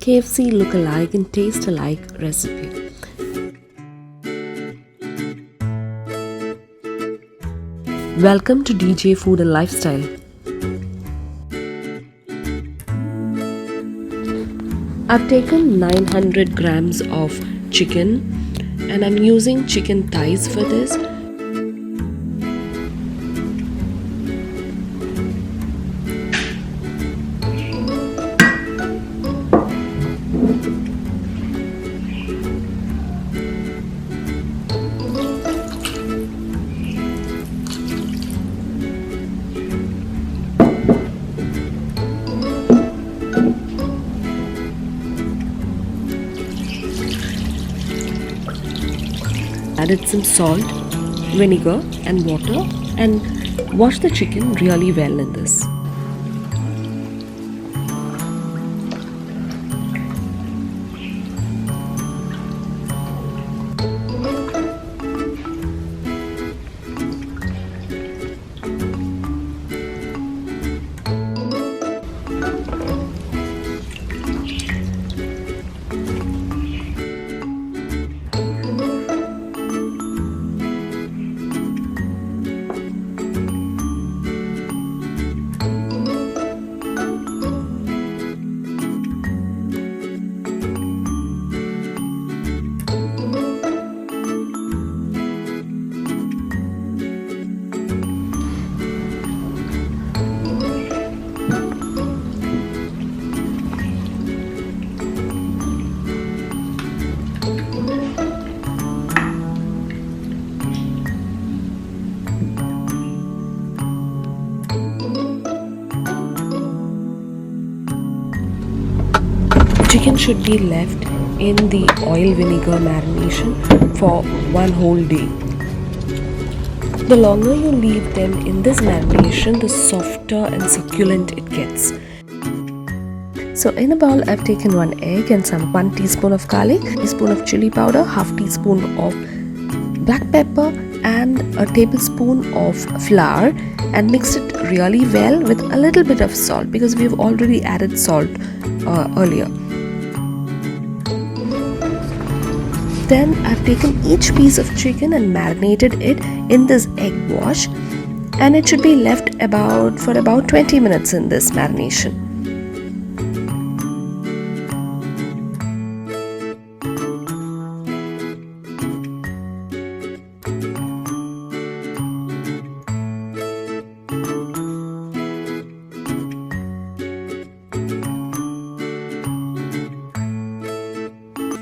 KFC look-alike and taste-alike recipe. Welcome to DJ Food and Lifestyle. I've taken 900 grams of chicken and I'm using chicken thighs for this. Added some salt, vinegar and water and wash the chicken really well in this. Chicken should be left in the oil vinegar marination for one whole day. The longer you leave them in this marination, the softer and succulent it gets. So in a bowl, I've taken 1 egg and 1 teaspoon of garlic, teaspoon of chili powder, half teaspoon of black pepper and a tablespoon of flour and mixed it really well with a little bit of salt because we've already added salt earlier. Then I've taken each piece of chicken and marinated it in this egg wash and it should be left for about 20 minutes in this marination.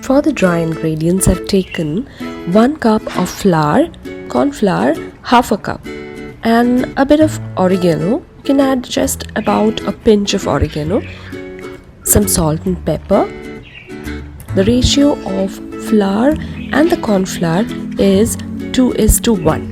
For the dry ingredients, I've taken 1 cup of flour, corn flour, half a cup and a bit of oregano. You can add just about a pinch of oregano, some salt and pepper. The ratio of flour and the corn flour is 2:1.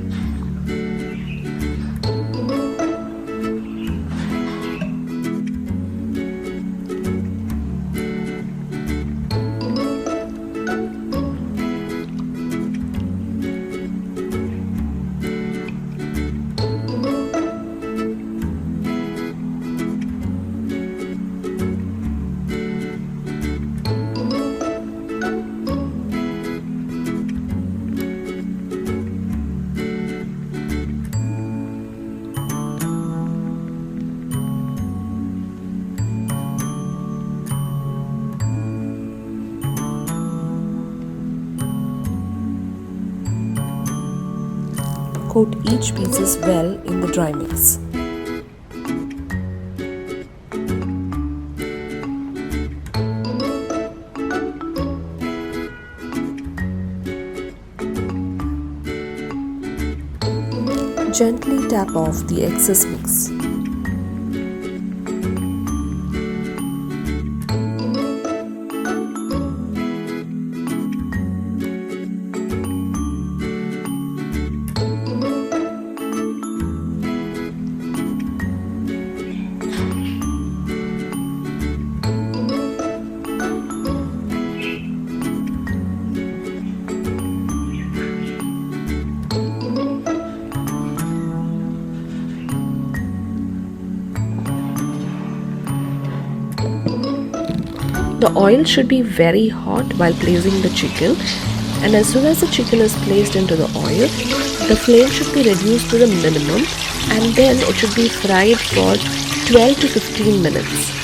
Coat each pieces well in the dry mix. Gently tap off the excess mix. The oil should be very hot while placing the chicken, and as soon as the chicken is placed into the oil, the flame should be reduced to the minimum, and then it should be fried for 12 to 15 minutes.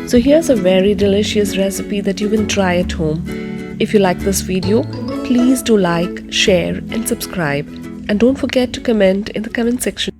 So here's a very delicious recipe that you can try at home. If you like this video, please do like, share and subscribe, and don't forget to comment in the comment section.